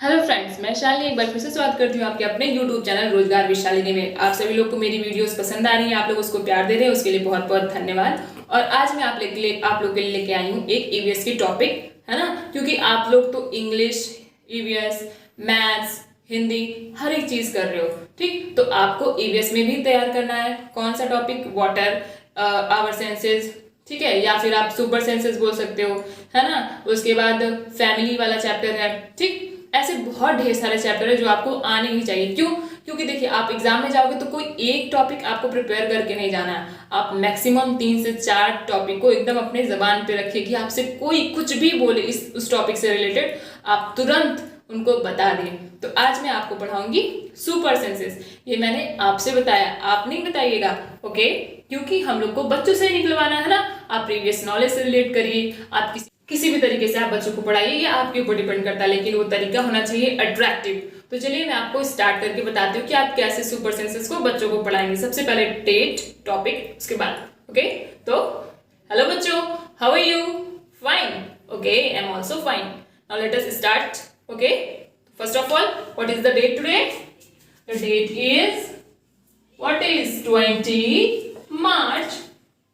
Hello friends, मैं शालिनी एक बार फिर से स्वागत करती हूँ आपके अपने यूट्यूब चैनल रोजगार विद शालिनी में। आप सभी लोग को मेरी वीडियोस पसंद आ रही हैं, आप लोग उसको प्यार दे रहे हैं, उसके लिए बहुत बहुत धन्यवाद। और आज मैं आप लोग के लिए लेके आई हूँ एक ईवीएस की टॉपिक, है ना। क्योंकि आप लोग तो इंग्लिश, ईवीएस, मैथ्स, हिंदी हर एक चीज कर रहे हो, ठीक। तो आपको ईवीएस में भी तैयार करना है। कौन सा टॉपिक? वाटर, आवर सेंसेस, ठीक है, या फिर आप सुपर सेंसेस बोल सकते हो, है ना। उसके बाद फैमिली वाला चैप्टर है, ठीक। ऐसे बहुत ढेर सारे चैप्टर है जो आपको आने ही चाहिए। क्यों? क्योंकि देखिए, आप एग्जाम में जाओगे तो कोई एक टॉपिक आपको प्रिपेयर करके नहीं जाना है। आप मैक्सिमम 3 से 4 टॉपिक को एकदम अपने जबान पे रखिए कि आपसे कोई कुछ भी बोले उस टॉपिक से रिलेटेड, आप तुरंत उनको बता दें। तो आज मैं आपको पढ़ाऊंगी सुपर सेंसेस। ये मैंने आपसे बताया, आप नहीं बताइएगा, ओके। क्योंकि हम लोग को बच्चों से निकलवाना है ना। आप प्रीवियस नॉलेज से रिलेट करिए, आप किसी भी तरीके से आप बच्चों को पढ़ाइए, ये आपके ऊपर डिपेंड करता है, लेकिन वो तरीका होना चाहिए अट्रैक्टिव। तो चलिए मैं आपको स्टार्ट करके बताती हूँ कि आप कैसे सुपर सेंसेस को बच्चों को पढ़ाएंगे। सबसे पहले टेट टॉपिक, उसके बाद ओके। तो हेलो बच्चों, how are you? Fine, okay, I am also fine. Now let us start, okay. First of all, what is the date today? The date is, what is 20 March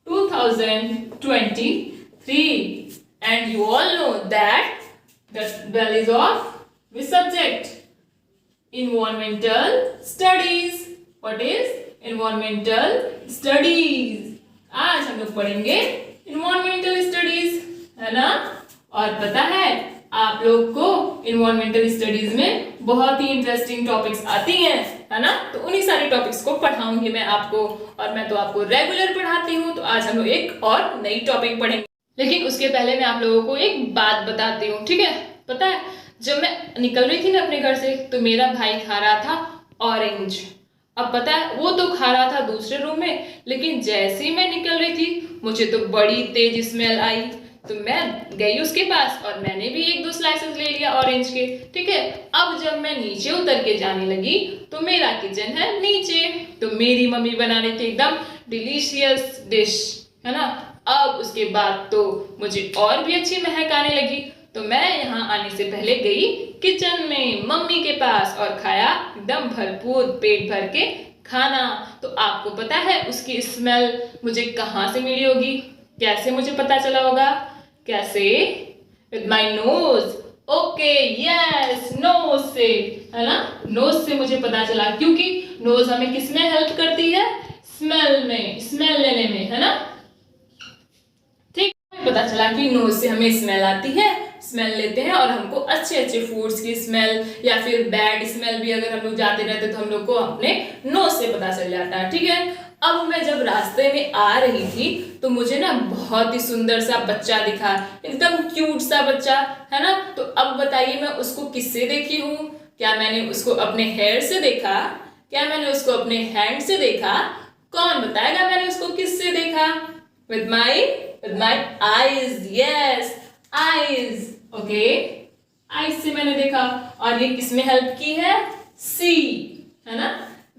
2023. And you all know that the bell is of which subject? Environmental studies. What is environmental studies? आज हम लोग पढ़ेंगे environmental studies, है ना। और पता है आप लोग को environmental studies में बहुत ही इंटरेस्टिंग टॉपिक्स आती हैं, है ना। तो उन्हीं सारे टॉपिक्स को पढ़ाऊंगी मैं आपको, और मैं तो आपको रेगुलर पढ़ाती हूँ। तो आज हम लोग एक और नई टॉपिक पढ़ेंगे, लेकिन उसके पहले मैं आप लोगों को एक बात बताती हूँ, ठीक है। पता है, जब मैं निकल रही थी ना अपने घर से, तो मेरा भाई खा रहा था ऑरेंज। अब पता है, वो तो खा रहा था दूसरे रूम में, लेकिन जैसे ही मैं निकल रही थी मुझे तो बड़ी तेज स्मेल आई। तो मैं गई उसके पास और मैंने भी 1-2 स्लाइसेस ले लिया ऑरेंज के, ठीक है। अब जब मैं नीचे उतर के जाने लगी तो मेरा किचन है नीचे, तो मेरी मम्मी बना रही थी एकदम डिलीशियस डिश, है ना। अब उसके बाद तो मुझे और भी अच्छी महक आने लगी, तो मैं यहाँ आने से पहले गई किचन में मम्मी के पास और खाया एकदम भरपूर पेट भर के खाना। तो आपको पता है उसकी स्मेल मुझे कहाँ से मिली होगी? कैसे मुझे पता चला होगा? कैसे? With my nose. Okay, yes, nose से, है ना। नोज से मुझे पता चला, क्योंकि नोज हमें किसमें हेल्प करती है? स्मेल में, स्मेल लेने में, है ना। पता चला कि नोज से हमें स्मेल आती है, स्मेल लेते हैं, और हमको अच्छे अच्छे फूड्स की स्मेल या फिर बैड स्मेल भी अगर हम लोग जाते रहते तो हम लोग को अपने नोज से पता चल जाता है, ठीक है। अब मैं जब रास्ते में आ रही थी तो मुझे ना बहुत ही सुंदर सा बच्चा दिखा, एकदम क्यूट सा बच्चा, है ना। तो अब बताइए, मैं उसको किससे देखी हूँ? क्या मैंने उसको अपने हेयर से देखा? क्या मैंने उसको अपने हैंड से देखा? कौन बताएगा मैंने उसको किससे देखा? With my eyes, yes, eyes, okay, eyes से मैंने देखा। और ये किसमें हेल्प की है? सी, है ना,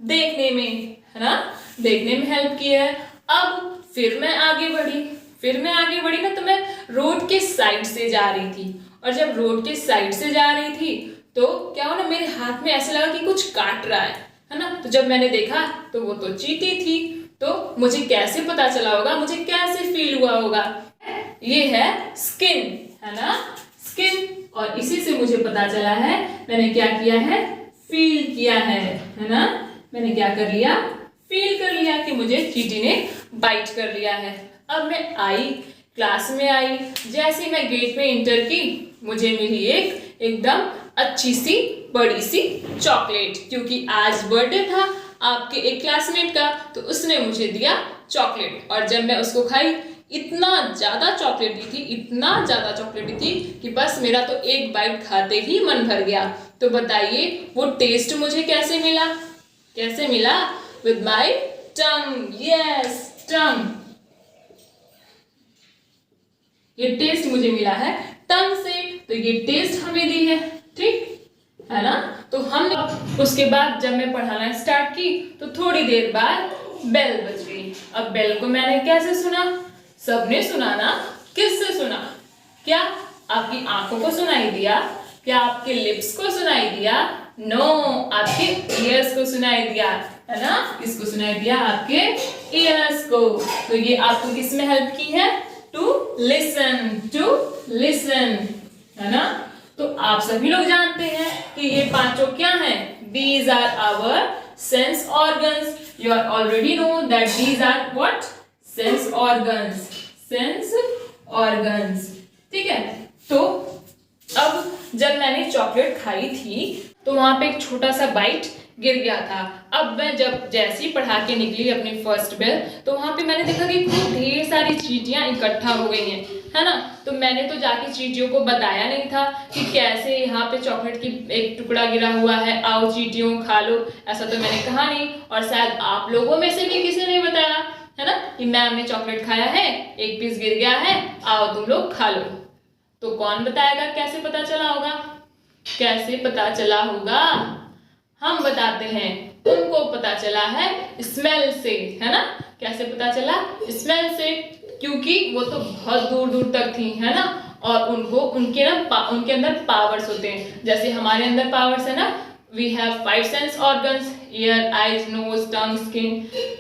देखने में, है ना, देखने में हेल्प की है। अब फिर मैं आगे बढ़ी ना, तो मैं रोड के साइड से जा रही थी, और जब रोड के साइड से जा रही थी तो क्या हो ना, मेरे हाथ में ऐसा लगा कि कुछ काट रहा है ना। तो जब मैंने देखा तो वो तो चींटी थी। तो मुझे कैसे पता चला होगा, मुझे कैसे फील हुआ होगा? ये है स्किन, है ना, स्किन। और इसी से मुझे पता चला है, मैंने क्या किया है? फील किया है ना। मैंने क्या कर लिया? फील कर लिया कि मुझे चींटी ने बाइट कर लिया है। अब मैं आई, क्लास में आई, जैसे मैं गेट में इंटर की, मुझे मिली एकदम अच्छी सी बड़ी सी चॉकलेट, क्योंकि आज बर्थडे था आपके एक क्लासमेट का, तो उसने मुझे दिया चॉकलेट। और जब मैं उसको खाई, इतना ज्यादा चॉकलेट दी थी, इतना ज्यादा चॉकलेट दी थी कि बस मेरा तो एक बाइट खाते ही मन भर गया। तो बताइए वो टेस्ट मुझे कैसे मिला? कैसे मिला? विद माई टंग, यस, टंग। ये टेस्ट मुझे मिला है टंग से, तो ये टेस्ट हमें दी है, ठीक है ना। तो हम उसके बाद जब मैं पढ़ाना स्टार्ट की तो थोड़ी देर बाद बेल बज गई। अब बेल को मैंने कैसे सुना? सबने सुना ना। किससे सुना? क्या आपकी आंखों को सुनाई दिया? क्या आपके लिप्स को सुनाई दिया? नो, आपके ईयर्स को सुनाई दिया, है ना? किसको सुनाई दिया? आपके ईयर्स को। तो ये आपको किस में हेल्प की है? टू लिसन, है ना? तो आप सभी लोग जानते हैं कि ये पांचों क्या हैं? These are our sense organs. You are already know that these are what? Sense organs. ठीक है? तो अब जब मैंने चॉकलेट खाई थी तो वहां पे एक छोटा सा बाइट गिर गया था। अब मैं जब जैसे ही पढ़ा के निकली अपनी फर्स्ट बेल, तो वहां पे मैंने देखा कि खूब ढेर सारी चींटियां इकट्ठा हो गई हैं, है ना? तो मैंने तो जाके चींटियों को बताया नहीं था कि कैसे यहाँ पे चॉकलेट की एक टुकड़ा गिरा हुआ है, आओ चींटियों खा लो, ऐसा तो मैंने कहा नहीं। और शायद आप लोगों में से भी किसी ने बताया, है ना, कि मैम ने चॉकलेट खाया है, एक पीस गिर गया है, आओ तुम लोग खा लो। तो कौन बताएगा? कैसे पता चला होगा? कैसे पता चला होगा? हम बताते हैं। उनको पता चला है स्मेल से, है ना? कैसे पता चला? स्मेल से, क्योंकि वो तो बहुत दूर दूर तक थी, है ना? और उनको उनके अंदर पावर्स होते हैं, जैसे हमारे अंदर पावर्स है ना, we have 5 sense organs, ear, eyes, nose, tongue, skin,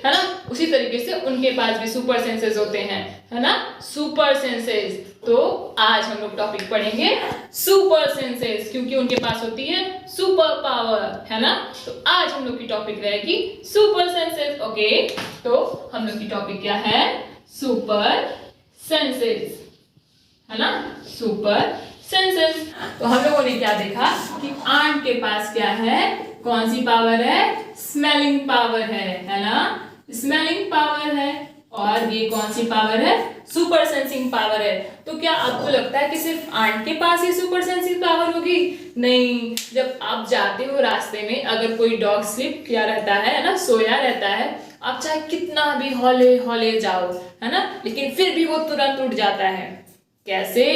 है ना? उसी तरीके से उनके पास भी सुपर सेंसेस होते हैं, है ना? Super senses. तो आज हम लोग टॉपिक पढ़ेंगे सुपर सेंसेस, क्योंकि उनके पास होती है सुपर पावर, है ना? तो आज हम लोग की टॉपिक रहेगी सुपर सेंसेस। ओके, तो हम लोग की टॉपिक क्या है? सुपर सेंसेस, है ना? Super senses. तो हम लोगों ने क्या देखा कि आंट के पास क्या है? कौन सी पावर है? स्मेलिंग पावर है ना? स्मेलिंग पावर है। और ये कौन सी पावर है? सुपर सेंसिंग पावर है। तो क्या आपको लगता है कि सिर्फ आंट के पास ही सुपर सेंसिंग पावर होगी? नहीं, जब आप जाते हो रास्ते में, अगर कोई डॉग स्लीप किया रहता है ना, सोया रहता है, आप चाहे कितना भी हौले हौले जाओ, है ना, लेकिन फिर भी वो तुरंत उठ जाता है। कैसे?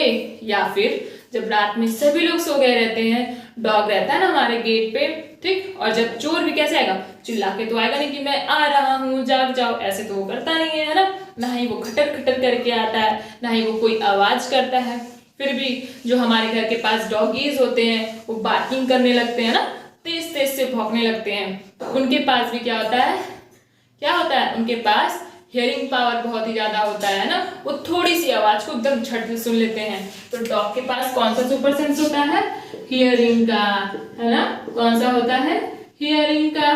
या फिर जब रात में सभी लोग सो गए रहते हैं, डॉग रहता है ना हमारे गेट पे, ठीक, और जब चोर भी कैसे आएगा? चिल्ला के तो आएगा नहीं कि मैं आ रहा हूँ जाग जाओ, ऐसे तो वो करता नहीं है ना? ना ही वो खटर खटर करके आता है, ना ही वो कोई आवाज करता है। फिर भी जो हमारे घर के पास डॉगीज होते हैं वो बार्किंग करने लगते हैं ना, तेज तेज से भौंकने लगते हैं। तो उनके पास भी क्या होता है? क्या होता है? उनके पास हियरिंग पावर बहुत ही ज्यादा होता है ना, वो थोड़ी सी आवाज को एकदम झट से सुन लेते हैं। तो डॉग के पास कौन सा सुपर सेंस होता है? हियरिंग का, है ना? कौन सा होता है? हियरिंग का,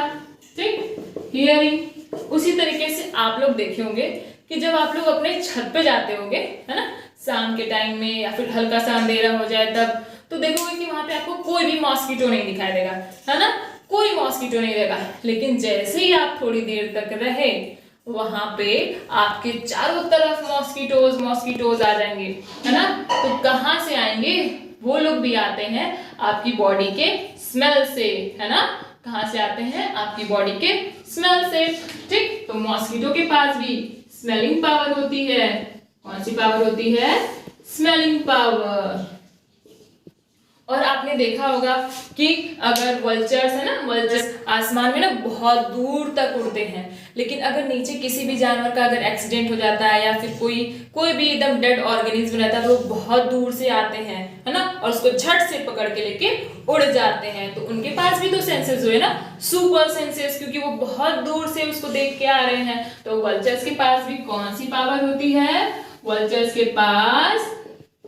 ठीक, हियरिंग। उसी तरीके से आप लोग देखे होंगे कि जब आप लोग अपने छत पे जाते होंगे, है ना, शाम के टाइम में या फिर हल्का सा अंधेरा हो जाए तब, तो देखोगे कि वहां पे आपको कोई भी मॉस्किटो नहीं दिखाई देगा, है ना? कोई मॉस्किटो नहीं रहेगा। लेकिन जैसे ही आप थोड़ी देर तक रहे, वहां पे आपके चारों तरफ मॉस्किटोज आ जाएंगे, है ना? तो कहाँ से आएंगे? वो लोग भी आते हैं आपकी बॉडी के स्मेल से, है ना? कहाँ से आते हैं? आपकी बॉडी के स्मेल से, ठीक। तो मॉस्किटो के पास भी स्मेलिंग पावर होती है। कौन सी पावर होती है? Smelling power. और आपने देखा होगा कि अगर वल्चर्स है ना, वल्चर्स आसमान में ना बहुत दूर तक उड़ते हैं, लेकिन अगर नीचे किसी भी जानवर का अगर एक्सीडेंट हो जाता है या फिर कोई भी एकदम डेड ऑर्गेनिज्म रहता है, तो वो बहुत दूर से आते हैं, है ना, और उसको झट से पकड़ के लेके उड़ जाते हैं। तो उनके पास भी तो सेंसेस हुए ना, सुपर सेंसेस, क्योंकि वो बहुत दूर से उसको देख के आ रहे हैं। तो वल्चर्स के पास भी कौन सी पावर होती है? वल्चर्स के पास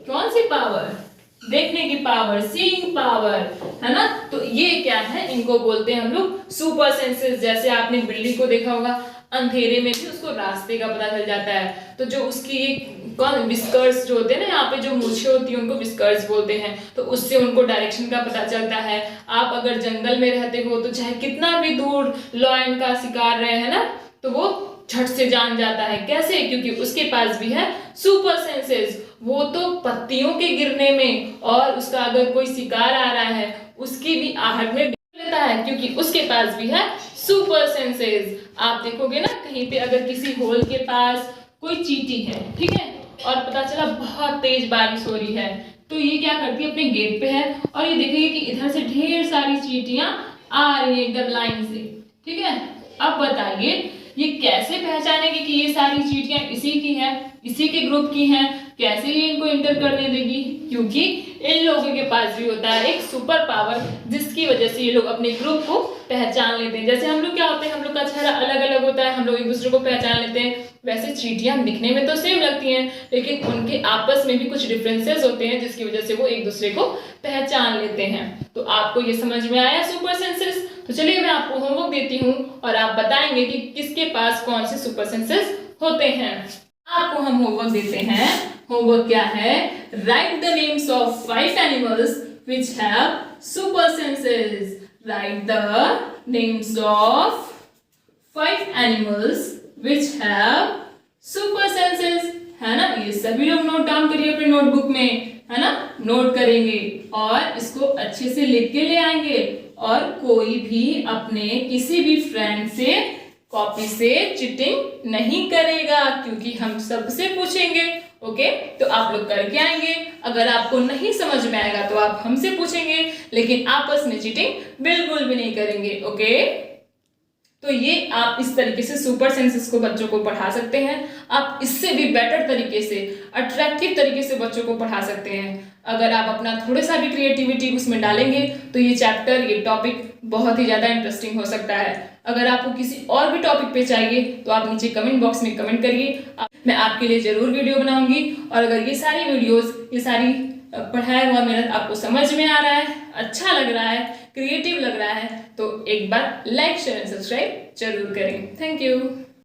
कौन सी पावर? देखने की पावर, सीइंग पावर, है ना? तो ये क्या है? इनको बोलते हैं हम लोग सुपर सेंसेस। जैसे आपने बिल्ली को देखा होगा, अंधेरे में भी उसको रास्ते का पता चल जाता है। तो जो उसकी विस्कर्स जो होते हैं ना, यहाँ पे जो मूछें होती है उनको विस्कर्स बोलते हैं, तो उससे उनको डायरेक्शन का पता चलता है। आप अगर जंगल में रहते हो तो चाहे कितना भी दूर लॉयन का शिकार रहे, है ना, तो वो झट से जान जाता है। कैसे? क्योंकि उसके पास भी है सुपर सेंसेस। वो तो पत्तियों के गिरने में और उसका अगर कोई शिकार आ रहा है उसकी भी आहट में लेता है, क्योंकि उसके पास भी है सुपर सेंसेस। आप देखोगे ना कहीं पे अगर किसी होल के पास कोई चींटी है, ठीक है, और पता चला बहुत तेज बारिश हो रही है, तो ये क्या करती है? अपने गेट पे है और ये देखेगी कि इधर से ढेर सारी चींटियां आ रही है एकदम लाइन से, ठीक है। अब बताइए ये कैसे पहचानेगी कि ये सारी चींटियां इसी की हैं, इसी के ग्रुप की हैं? कैसे ये इनको इंटर करने देगी? क्योंकि इन लोगों के पास भी होता है एक सुपर पावर, जिसकी वजह से ये लोग अपने ग्रुप को पहचान लेते हैं। जैसे हम लोग क्या होते हैं, हम लोग का चेहरा अलग अलग होता है, हम लोग एक दूसरे को पहचान लेते हैं। वैसे चींटियां दिखने में तो सेम लगती हैं, लेकिन उनके आपस में भी कुछ डिफरेंसेस होते हैं, जिसकी वजह से वो एक दूसरे को पहचान लेते हैं। तो आपको ये समझ में आया सुपर सेंसेस? तो चलिए मैं आपको होमवर्क देती हूँ और आप बताएंगे कि किसके पास कौन से सुपर सेंसेस होते हैं। आपको हम होमवर्क देते हैं। होमवर्क क्या है? Right the names of 5 animals which have super senses. Write the names of 5 animals which have super senses. है ना, ये सभी लोग नोट डाउन करिए अपने नोटबुक में, है ना, नोट करेंगे और इसको अच्छे से लिख के ले आएंगे। और कोई भी अपने किसी भी फ्रेंड से कॉपी से चीटिंग नहीं करेगा, क्योंकि हम सबसे पूछेंगे। ओके, तो आप लोग करके आएंगे। अगर आपको नहीं समझ में आएगा तो आप हमसे पूछेंगे, लेकिन आपस में चीटिंग बिल्कुल भी नहीं करेंगे। ओके, तो ये आप इस तरीके से सुपर सेंसेस को बच्चों को पढ़ा सकते हैं। आप इससे भी बेटर तरीके से, अट्रैक्टिव तरीके से बच्चों को पढ़ा सकते हैं। अगर आप अपना थोड़ा सा भी क्रिएटिविटी उसमें डालेंगे तो ये चैप्टर, ये टॉपिक बहुत ही ज़्यादा इंटरेस्टिंग हो सकता है। अगर आपको किसी और भी टॉपिक पे चाहिए तो आप नीचे कमेंट बॉक्स में कमेंट करिए, मैं आपके लिए ज़रूर वीडियो बनाऊंगी। और अगर ये सारी वीडियोस, ये सारी पढ़ाया हुआ मेहनत आपको समझ में आ रहा है, अच्छा लग रहा है, क्रिएटिव लग रहा है, तो एक बार लाइक शेयर एंड सब्सक्राइब जरूर करें। Thank you.